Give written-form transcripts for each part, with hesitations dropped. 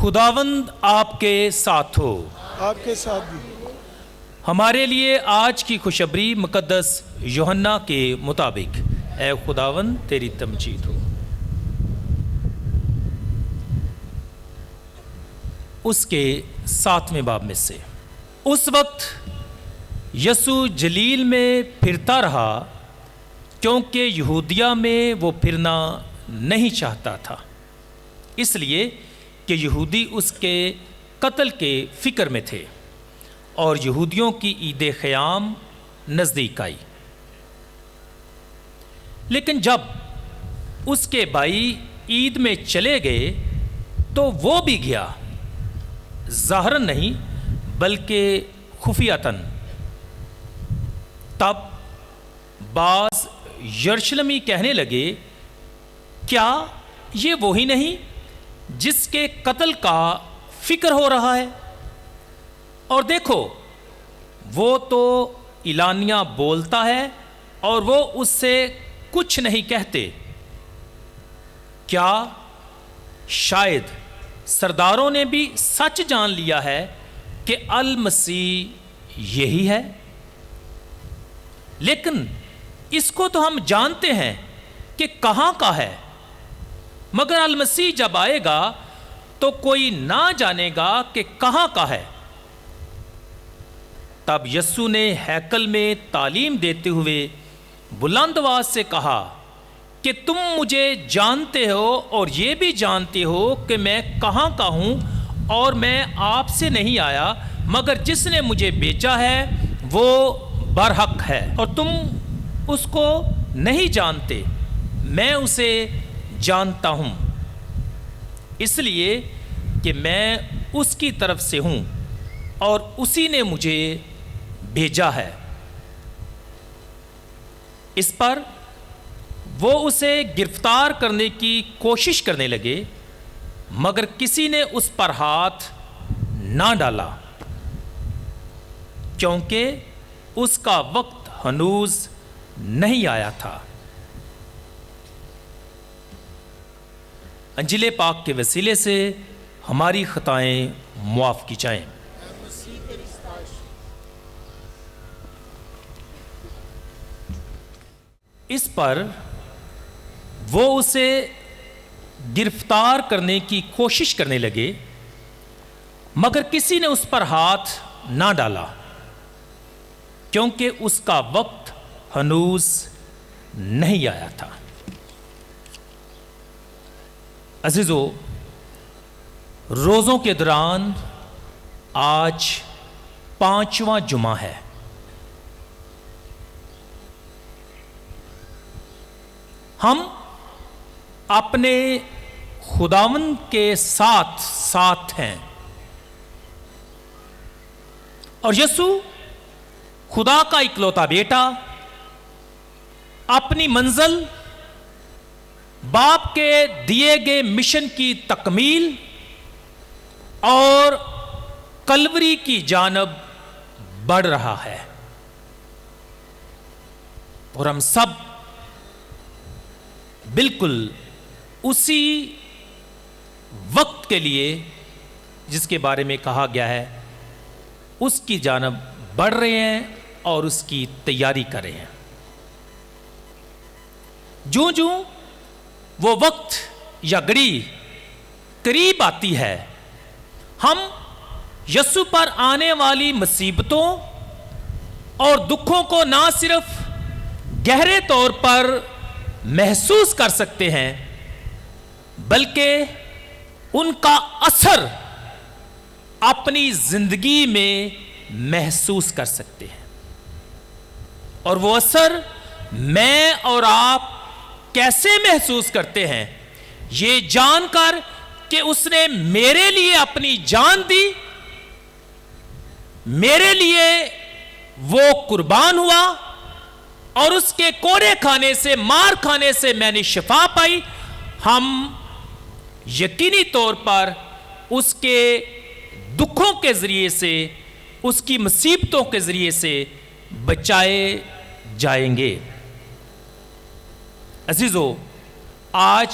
خداوند آپ کے ساتھ ہو۔ آپ کے ساتھ بھی۔ ہمارے لیے آج کی خوشخبری مقدس یوحنا کے مطابق۔ اے خداوند تیری تمجید ہو۔ اس کے 7ویں باب میں سے۔ اس وقت یسوع جلیل میں پھرتا رہا کیونکہ یہودیہ میں وہ پھرنا نہیں چاہتا تھا، اس لیے کہ یہودی اس کے قتل کے فکر میں تھے اور یہودیوں کی عید خیام نزدیک آئی۔ لیکن جب اس کے بھائی عید میں چلے گئے تو وہ بھی گیا، ظاہراً نہیں بلکہ خفیتاً۔ تب بعض یرشلمی کہنے لگے، کیا یہ وہی نہیں جس کے قتل کا فکر ہو رہا ہے؟ اور دیکھو، وہ تو اعلانیہ بولتا ہے اور وہ اس سے کچھ نہیں کہتے۔ کیا شاید سرداروں نے بھی سچ جان لیا ہے کہ المسیح یہی ہے؟ لیکن اس کو تو ہم جانتے ہیں کہ کہاں کا ہے، مگر المسیح جب آئے گا تو کوئی نہ جانے گا کہ کہاں کا ہے۔ تب یسوع نے ہیکل میں تعلیم دیتے ہوئے بلند آواز سے کہا کہ تم مجھے جانتے ہو اور یہ بھی جانتے ہو کہ میں کہاں کا ہوں، اور میں آپ سے نہیں آیا مگر جس نے مجھے بھیجا ہے وہ برحق ہے، اور تم اس کو نہیں جانتے، میں اسے جانتا ہوں، اس لیے کہ میں اس کی طرف سے ہوں اور اسی نے مجھے بھیجا ہے۔ اس پر وہ اسے گرفتار کرنے کی کوشش کرنے لگے، مگر کسی نے اس پر ہاتھ نہ ڈالا کیونکہ اس کا وقت ہنوز نہیں آیا تھا۔ انجیل پاک کے وسیلے سے ہماری خطائیں معاف کی جائیں۔ اس پر وہ اسے گرفتار کرنے کی کوشش کرنے لگے، مگر کسی نے اس پر ہاتھ نہ ڈالا کیونکہ اس کا وقت ہنوز نہیں آیا تھا۔ عزیزو، روزوں کے دوران آج 5واں جمعہ ہے۔ ہم اپنے خداوند کے ساتھ ساتھ ہیں، اور یسوع خدا کا اکلوتا بیٹا اپنی منزل باپ کے دیے گئے مشن کی تکمیل اور کلوری کی جانب بڑھ رہا ہے، اور ہم سب بالکل اسی وقت کے لیے جس کے بارے میں کہا گیا ہے اس کی جانب بڑھ رہے ہیں اور اس کی تیاری کر رہے ہیں۔ جوں جوں وہ وقت یا گھڑی قریب آتی ہے، ہم یسوع پر آنے والی مصیبتوں اور دکھوں کو نہ صرف گہرے طور پر محسوس کر سکتے ہیں بلکہ ان کا اثر اپنی زندگی میں محسوس کر سکتے ہیں، اور وہ اثر میں اور آپ کیسے محسوس کرتے ہیں؟ یہ جان کر کہ اس نے میرے لیے اپنی جان دی، میرے لیے وہ قربان ہوا، اور اس کے کوڑے کھانے سے، مار کھانے سے میں نے شفا پائی۔ ہم یقینی طور پر اس کے دکھوں کے ذریعے سے، اس کی مصیبتوں کے ذریعے سے بچائے جائیں گے۔ عزیزو، آج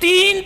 3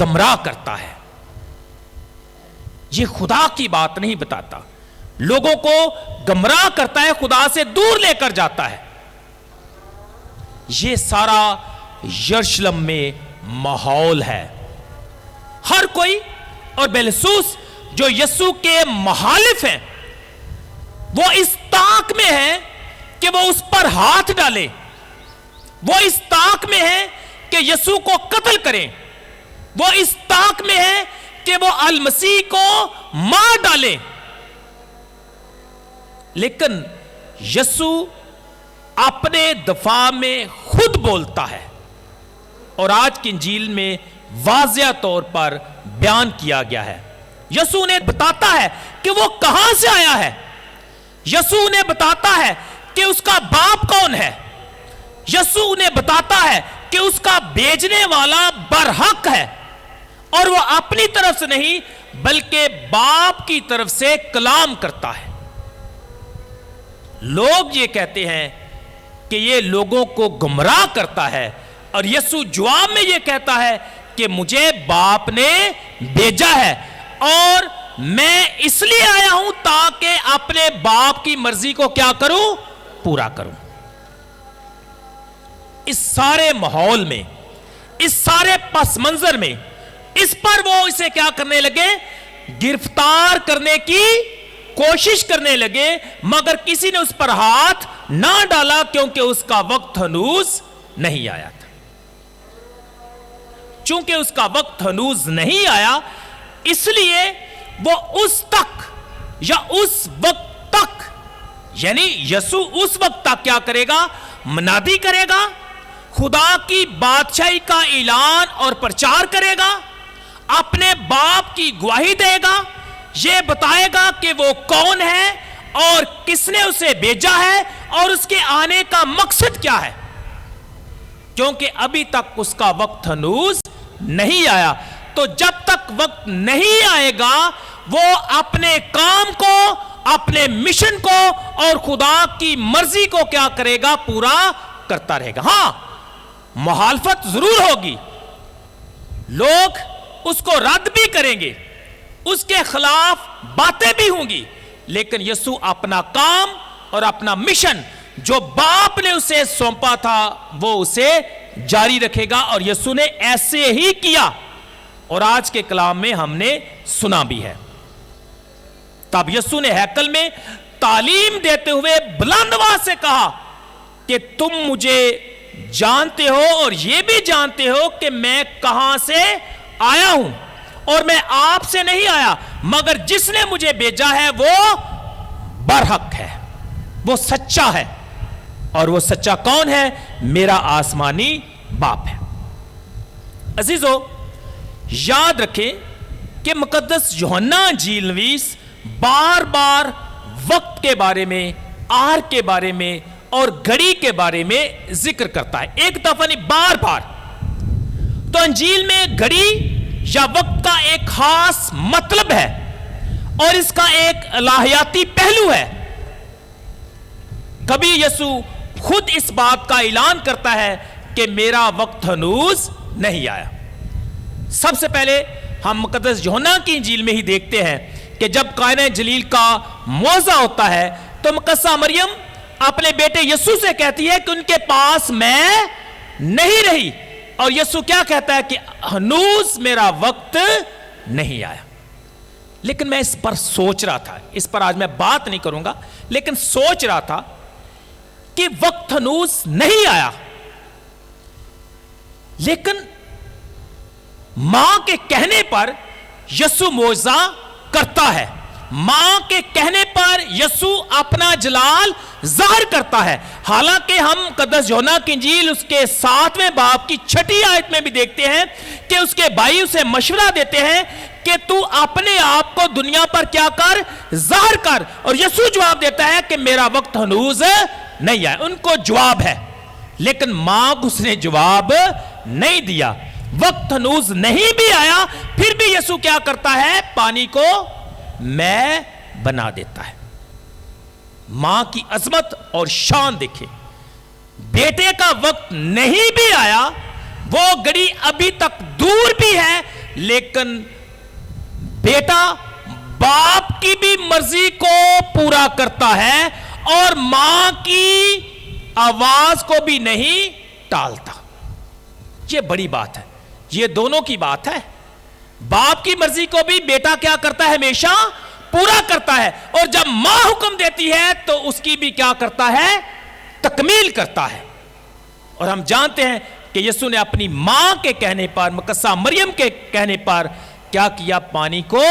گمراہ کرتا ہے. یہ خدا کی بات نہیں بتاتا. لوگوں کو گمراہ کرتا ہے, خدا سے دور لے کر جاتا ہے. یہ سارا یروشلم میں ماحول ہے. ہر کوئی, اور بالخصوص جو یسوع کے مخالف ہیں, وہ اس طاق میں ہے کہ وہ اس پر ہاتھ ڈالے. وہ اس طاق میں ہے کہ یسوع کو قتل کریں. وہ اس طاق میں ہے کہ وہ المسیح کو مار ڈالیں. لیکن یسوع اپنے دفاع میں خود بولتا ہے, اور آج کی انجیل میں واضح طور پر بیان کیا گیا ہے. یسوع نے بتاتا ہے کہ وہ کہاں سے آیا ہے. یسوع نے بتاتا ہے کہ اس کا باپ کون ہے. یسوع نے بتاتا ہے کہ اس کا بھیجنے والا برحق ہے, اور وہ اپنی طرف سے نہیں بلکہ باپ کی طرف سے کلام کرتا ہے. لوگ یہ کہتے ہیں کہ یہ لوگوں کو گمراہ کرتا ہے, اور یسوع جواب میں یہ کہتا ہے کہ مجھے باپ نے بھیجا ہے, اور میں اس لیے آیا ہوں تاکہ اپنے باپ کی مرضی کو کیا کروں, پورا کروں. اس سارے ماحول میں, اس سارے پس منظر میں, اس پر وہ اسے کیا کرنے لگے, گرفتار کرنے کی کوشش کرنے لگے, مگر کسی نے اس پر ہاتھ نہ ڈالا کیونکہ اس کا وقت ہنوز نہیں آیا تھا. چونکہ اس کا وقت ہنوز نہیں آیا, اس لیے وہ اس تک یا اس وقت تک, یعنی یسوع اس وقت تک کیا کرے گا, منادی کرے گا, خدا کی بادشاہی کا اعلان اور پرچار کرے گا, اپنے باپ کی گواہی دے گا, یہ بتائے گا کہ وہ کون ہے اور کس نے اسے بھیجا ہے اور اس کے آنے کا مقصد کیا ہے. کیونکہ ابھی تک اس کا وقت ہنوز نہیں آیا. تو جب تک وقت نہیں آئے گا وہ اپنے کام کو, اپنے مشن کو اور خدا کی مرضی کو کیا کرے گا, پورا کرتا رہے گا. ہاں, مخالفت ضرور ہوگی, لوگ اس کو رد بھی کریں گے, اس کے خلاف باتیں بھی ہوں گی, لیکن یسوع اپنا کام اور اپنا مشن جو باپ نے اسے سونپا تھا وہ اسے جاری رکھے گا. اور یسوع نے ایسے ہی کیا, اور آج کے کلام میں ہم نے سنا بھی ہے. تب یسوع نے ہیکل میں تعلیم دیتے ہوئے بلند آواز سے کہا کہ تم مجھے جانتے ہو اور یہ بھی جانتے ہو کہ میں کہاں سے آیا ہوں, اور میں آپ سے نہیں آیا, مگر جس نے مجھے بھیجا ہے وہ برحق ہے, وہ سچا ہے. اور وہ سچا کون ہے, میرا آسمانی باپ ہے. عزیزو, یاد رکھیں کہ مقدس یوحنا انجیل نویس بار بار وقت کے بارے میں, آر کے بارے میں اور گھڑی کے بارے میں ذکر کرتا ہے. ایک دفعہ نہیں, بار بار. تو انجیل میں گھڑی یا وقت کا ایک خاص مطلب ہے, اور اس کا ایک الہیاتی پہلو ہے. کبھی یسوع خود اس بات کا اعلان کرتا ہے کہ میرا وقت ہنوز نہیں آیا. سب سے پہلے ہم مقدس یوحنا کی انجیل میں ہی دیکھتے ہیں کہ جب قائنہ جلیل کا موعظہ ہوتا ہے تو مقدسہ مریم اپنے بیٹے یسوع سے کہتی ہے کہ ان کے پاس میں نہیں رہی, اور یسوع کیا کہتا ہے کہ ہنوز میرا وقت نہیں آیا. لیکن میں اس پر سوچ رہا تھا, اس پر آج میں بات نہیں کروں گا, لیکن سوچ رہا تھا کہ وقت ہنوز نہیں آیا, لیکن ماں کے کہنے پر یسوع معجزہ کرتا ہے. ماں کے کہنے پر یسوع اپنا جلال ظاہر کرتا ہے. حالانکہ ہم مقدس یوحنا کی انجیل اس کے 7ویں باب کی 6 آیت میں بھی دیکھتے ہیں کہ اس کے بھائی اسے مشورہ دیتے ہیں کہ تو اپنے آپ کو دنیا پر کیا کر, ظاہر کر. اور یسوع جواب دیتا ہے کہ میرا وقت ہنوز نہیں آیا. ان کو جواب ہے, لیکن ماں کو اس نے جواب نہیں دیا. وقت ہنوز نہیں بھی آیا, پھر بھی یسوع کیا کرتا ہے, پانی کو میں بنا دیتا ہے. ماں کی عظمت اور شان دیکھیں. بیٹے کا وقت نہیں بھی آیا, وہ گھڑی ابھی تک دور بھی ہے، لیکن بیٹا باپ کی بھی مرضی کو پورا کرتا ہے اور ماں کی آواز کو بھی نہیں ٹالتا۔ یہ بڑی بات ہے، یہ دونوں کی بات ہے۔ باپ کی مرضی کو بھی بیٹا کیا کرتا ہے؟ ہمیشہ پورا کرتا ہے، اور جب ماں حکم دیتی ہے تو اس کی بھی کیا کرتا ہے؟ تکمیل کرتا ہے۔ اور ہم جانتے ہیں کہ یسوع نے اپنی ماں کے کہنے پر، مقدسہ مریم کے کہنے پر کیا کیا؟ پانی کو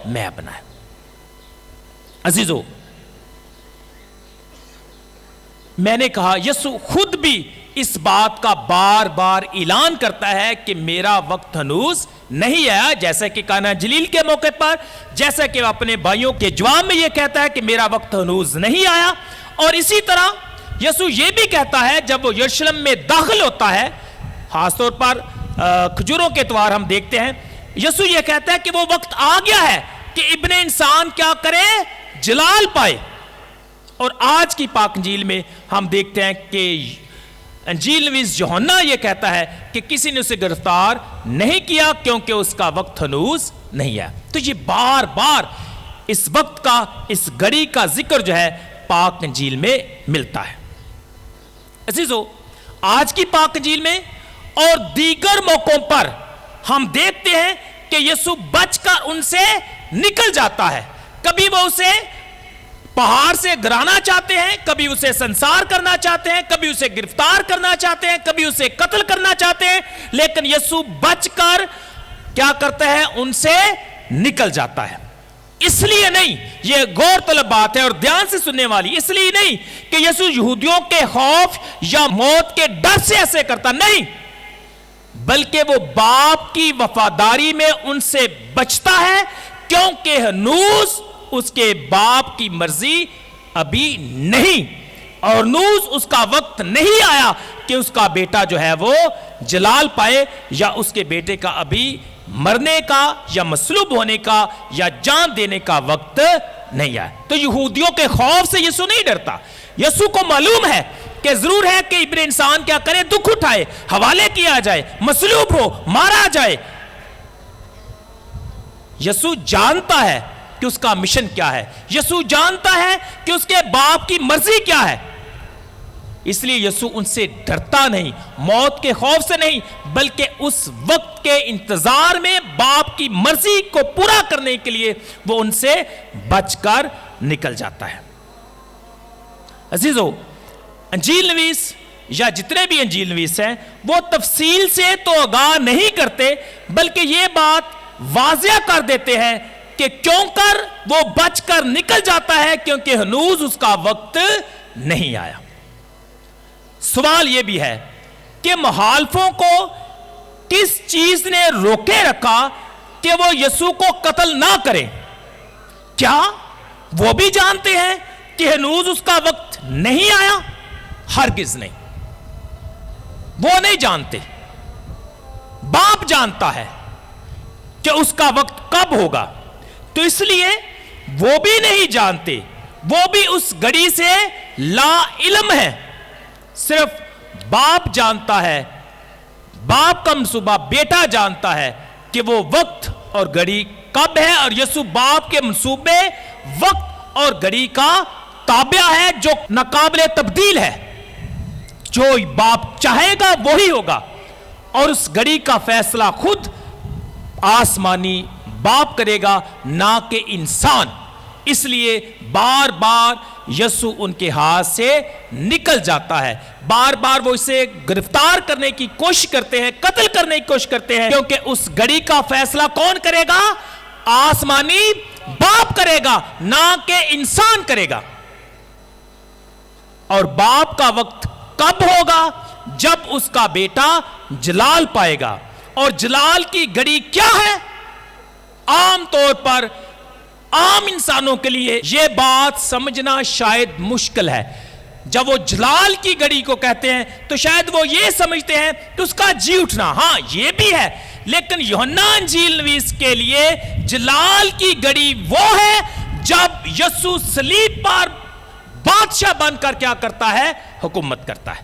میں بنایا۔ عزیزو، میں نے کہا یسوع خود بھی اس بات کا بار بار اعلان کرتا ہے کہ میرا وقت ہنوز نہیں آیا، جیسے کہ قانا جلیل کے موقع پر، جیسے کہ اپنے بھائیوں کے جواب میں یہ کہتا ہے کہ میرا وقت ہنوز نہیں آیا۔ اور اسی طرح یسوع یہ بھی کہتا ہے جب وہ یروشلم میں داخل ہوتا ہے، خاص طور پر کھجوروں کے اتوار ہم دیکھتے ہیں، یسوع یہ کہتا ہے کہ وہ وقت آ گیا ہے کہ ابن انسان کیا کرے؟ جلال پائے۔ اور آج کی پاک انجیل میں ہم دیکھتے ہیں کہ انجیل نویس یوحنا یہ کہتا ہے کہ کسی نے اسے گرفتار نہیں کیا کیونکہ اس کا وقت ہنوز نہیں ہے۔ تو یہ بار بار اس وقت کا، اس گھڑی کا ذکر جو ہے پاک انجیل میں ملتا ہے۔ عزیزو، آج کی پاک انجیل میں اور دیگر موقعوں پر ہم دیکھتے ہیں کہ یسوع بچ کر ان سے نکل جاتا ہے۔ کبھی وہ اسے پہاڑ سے گرانا چاہتے ہیں، کبھی اسے سنسار کرنا چاہتے ہیں، کبھی اسے گرفتار کرنا چاہتے ہیں، کبھی اسے قتل کرنا چاہتے ہیں، لیکن یسوع بچ کر کیا کرتا ہے؟ ان سے نکل جاتا ہے۔ اس لیے نہیں، یہ غور طلب بات ہے اور دھیان سے سننے والی، اس لیے نہیں کہ یسوع یہودیوں کے خوف یا موت کے ڈر سے ایسے کرتا، نہیں، بلکہ وہ باپ کی وفاداری میں ان سے بچتا ہے، کیونکہ ہنوز اس کے باپ کی مرضی ابھی نہیں، اور نوز اس کا وقت نہیں آیا کہ اس کا بیٹا جو ہے وہ جلال پائے، یا اس کے بیٹے کا ابھی مرنے کا یا مصلوب ہونے کا یا جان دینے کا وقت نہیں آیا۔ تو یہودیوں کے خوف سے یسوع نہیں ڈرتا۔ یسوع کو معلوم ہے کہ ضرور ہے کہ ابن انسان کیا کرے؟ دکھ اٹھائے، حوالے کیا جائے، مصلوب ہو، مارا جائے۔ یسوع جانتا ہے کہ اس کا مشن کیا ہے، یسوع جانتا ہے کہ اس کے باپ کی مرضی کیا ہے، اس لیے یسوع ان سے ڈرتا نہیں، موت کے خوف سے نہیں، بلکہ اس وقت کے انتظار میں باپ کی مرضی کو پورا کرنے کے لیے وہ ان سے بچ کر نکل جاتا ہے۔ عزیزو، انجیل نویس یا جتنے بھی انجیل نویس ہیں وہ تفصیل سے تو آگاہ نہیں کرتے، بلکہ یہ بات واضح کر دیتے ہیں کہ کیوں کر وہ بچ کر نکل جاتا ہے، کیونکہ ہنوز اس کا وقت نہیں آیا۔ سوال یہ بھی ہے کہ مخالفوں کو کس چیز نے روکے رکھا کہ وہ یسوع کو قتل نہ کریں؟ کیا وہ بھی جانتے ہیں کہ ہنوز اس کا وقت نہیں آیا؟ ہرگز نہیں، وہ نہیں جانتے۔ باپ جانتا ہے کہ اس کا وقت کب ہوگا، تو اس لیے وہ بھی نہیں جانتے، وہ بھی اس گھڑی سے لا علم ہے۔ صرف باپ جانتا ہے، باپ کا منصوبہ بیٹا جانتا ہے کہ وہ وقت اور گھڑی کب ہے، اور یسوع باپ کے منصوبے وقت اور گھڑی کا تابع ہے جو ناقابل تبدیل ہے۔ جو باپ چاہے گا وہی ہوگا، اور اس گھڑی کا فیصلہ خود آسمانی باپ کرے گا، نہ کہ انسان۔ اس لیے بار بار یسوع ان کے ہاتھ سے نکل جاتا ہے، بار بار وہ اسے گرفتار کرنے کی کوشش کرتے ہیں، قتل کرنے کی کوشش کرتے ہیں، کیونکہ اس گھڑی کا فیصلہ کون کرے گا؟ آسمانی باپ کرے گا، نہ کہ انسان کرے گا۔ اور باپ کا وقت کب ہوگا؟ جب اس کا بیٹا جلال پائے گا۔ اور جلال کی گھڑی کیا ہے؟ عام طور پر عام انسانوں کے لیے یہ بات سمجھنا شاید مشکل ہے۔ جب وہ جلال کی گھڑی کو کہتے ہیں تو شاید وہ یہ سمجھتے ہیں کہ اس کا جی اٹھنا، ہاں یہ بھی ہے، لیکن یوحنا انجیل نویس کے لیے جلال کی گھڑی وہ ہے جب یسوع صلیب پر بادشاہ بن کر کیا کرتا ہے؟ حکومت کرتا ہے۔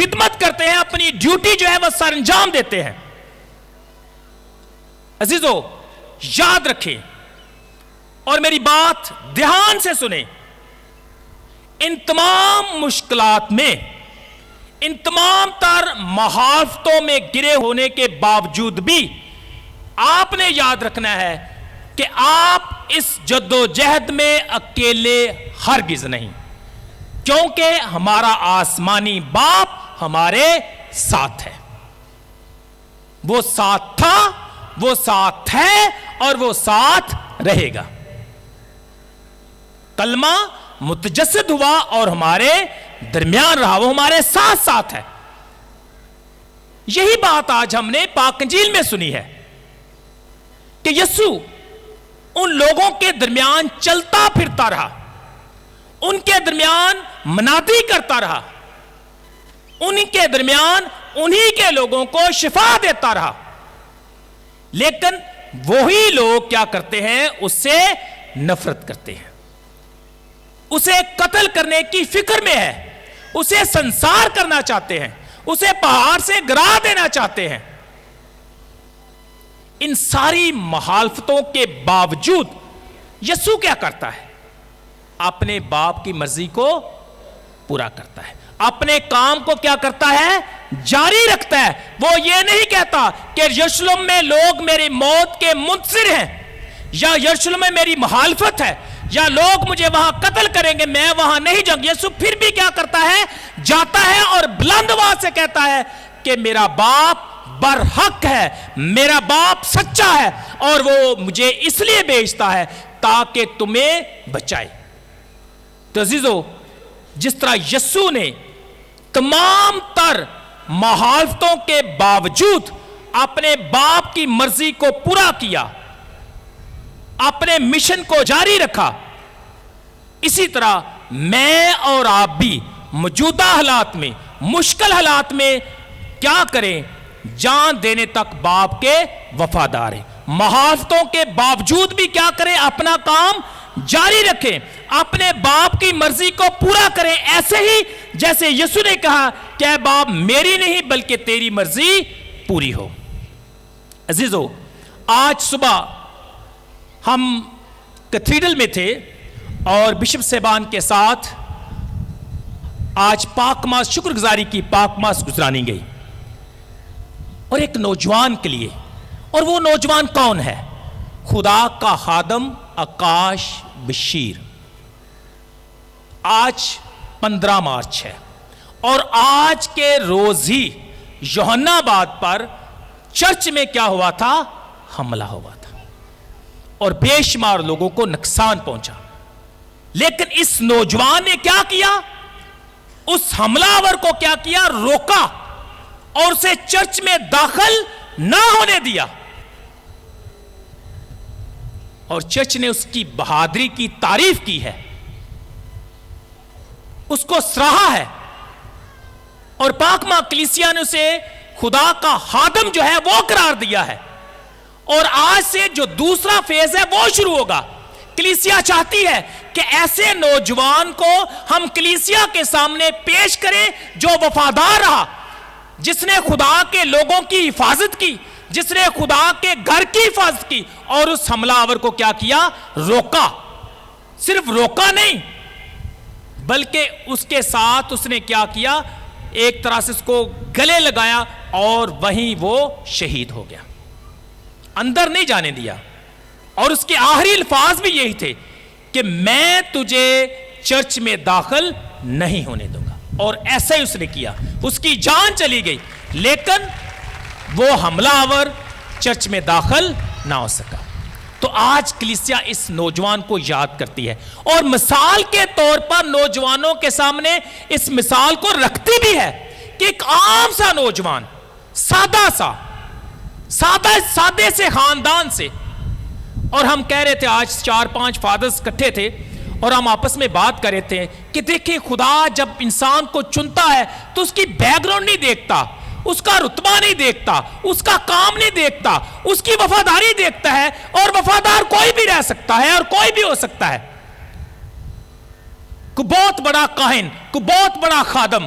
خدمت کرتے ہیں, اپنی ڈیوٹی جو ہے وہ سر انجام دیتے ہیں. عزیزو یاد رکھیں اور میری بات دھیان سے سنیں, ان تمام مشکلات میں, ان تمام تر مخالفتوں میں گرے ہونے کے باوجود بھی آپ نے یاد رکھنا ہے کہ آپ اس جدوجہد میں اکیلے ہرگز نہیں, کیونکہ ہمارا آسمانی باپ ہمارے ساتھ ہے. وہ ساتھ تھا, وہ ساتھ ہے اور وہ ساتھ رہے گا. کلمہ متجسد ہوا اور ہمارے درمیان رہا, وہ ہمارے ساتھ ساتھ ہے. یہی بات آج ہم نے پاک انجیل میں سنی ہے کہ یسوع ان لوگوں کے درمیان چلتا پھرتا رہا, ان کے درمیان منادی کرتا رہا, ان کے درمیان انہی کے لوگوں کو شفا دیتا رہا. لیکن وہی لوگ کیا کرتے ہیں, اس سے نفرت کرتے ہیں, اسے قتل کرنے کی فکر میں ہے, اسے سنسار کرنا چاہتے ہیں, اسے پہاڑ سے گرا دینا چاہتے ہیں. ان ساری مخالفتوں کے باوجود یسوع کیا کرتا ہے؟ اپنے باپ کی مرضی کو پورا کرتا ہے, اپنے کام کو کیا کرتا ہے؟ جاری رکھتا ہے. وہ یہ نہیں کہتا کہ یروشلم میں لوگ میری موت کے منتظر ہیں, یا یروشلم میں میری مخالفت ہے, یا لوگ مجھے وہاں قتل کریں گے, میں وہاں نہیں جاؤں. یسوع پھر بھی کیا کرتا ہے؟ جاتا ہے اور بلند آواز سے کہتا ہے کہ میرا باپ برحق ہے, میرا باپ سچا ہے, اور وہ مجھے اس لیے بھیجتا ہے تاکہ تمہیں بچائے. تو عزیزو, جس طرح یسوع نے تمام تر مخالفتوں کے باوجود اپنے باپ کی مرضی کو پورا کیا, اپنے مشن کو جاری رکھا, اسی طرح میں اور آپ بھی موجودہ حالات میں, مشکل حالات میں کیا کریں؟ جان دینے تک باپ کے وفادار ہیں. مخالفتوں کے باوجود بھی کیا کریں؟ اپنا کام جاری رکھیں, اپنے باپ کی مرضی کو پورا کریں, ایسے ہی جیسے یسوع نے کہا کہ اے باپ میری نہیں بلکہ تیری مرضی پوری ہو. عزیزو, آج صبح ہم کیتھیڈرل میں تھے اور بشپ صاحبان کے ساتھ آج پاک ماس شکر گزاری کی پاک ماس گزرانی گئی, اور ایک نوجوان کے لیے. اور وہ نوجوان کون ہے؟ خدا کا خادم آکاش بشیر. آج 15 مارچ ہے, اور آج کے روز ہی یوحنا آباد پر چرچ میں کیا ہوا تھا؟ حملہ ہوا تھا, اور بے شمار لوگوں کو نقصان پہنچا. لیکن اس نوجوان نے کیا کیا؟ اس حملہ آور کو کیا کیا؟ روکا, اور اسے چرچ میں داخل نہ ہونے دیا. اور چرچ نے اس کی بہادری کی تعریف کی ہے, اس کو سراہا ہے, اور پاک ماں کلیسیا نے اسے خدا کا خادم جو ہے وہ قرار دیا ہے. اور آج سے جو دوسرا فیز ہے وہ شروع ہوگا. کلیسیا چاہتی ہے کہ ایسے نوجوان کو ہم کلیسیا کے سامنے پیش کریں جو وفادار رہا, جس نے خدا کے لوگوں کی حفاظت کی, جس نے خدا کے گھر کی حفاظت کی, اور اس حملہ آور کو کیا کیا؟ روکا. صرف روکا نہیں بلکہ اس کے ساتھ اس نے کیا کیا؟ ایک طرح سے اس کو گلے لگایا, اور وہیں وہ شہید ہو گیا, اندر نہیں جانے دیا. اور اس کے آخری الفاظ بھی یہی تھے کہ میں تجھے چرچ میں داخل نہیں ہونے دوں گا. اور ایسا ہی اس نے کیا, اس کی جان چلی گئی, لیکن وہ حملہ آور چرچ میں داخل نہ ہو سکا. تو آج کلیسیا اس نوجوان کو یاد کرتی ہے, اور مثال کے طور پر نوجوانوں کے سامنے اس مثال کو رکھتی بھی ہے کہ ایک عام سا نوجوان, سادے سے خاندان سے. اور ہم کہہ رہے تھے, آج 4-5 فادرز اکٹھے تھے, اور ہم آپس میں بات کر رہے تھے کہ دیکھیں خدا جب انسان کو چنتا ہے تو اس کی بیک گراؤنڈ نہیں دیکھتا, اس کا رتبہ نہیں دیکھتا, اس کا کام نہیں دیکھتا, اس کی وفاداری دیکھتا ہے. اور وفادار کوئی بھی رہ سکتا ہے اور کوئی بھی ہو سکتا ہے. کوئی بہت بڑا کاہن, کوئی بہت بڑا خادم,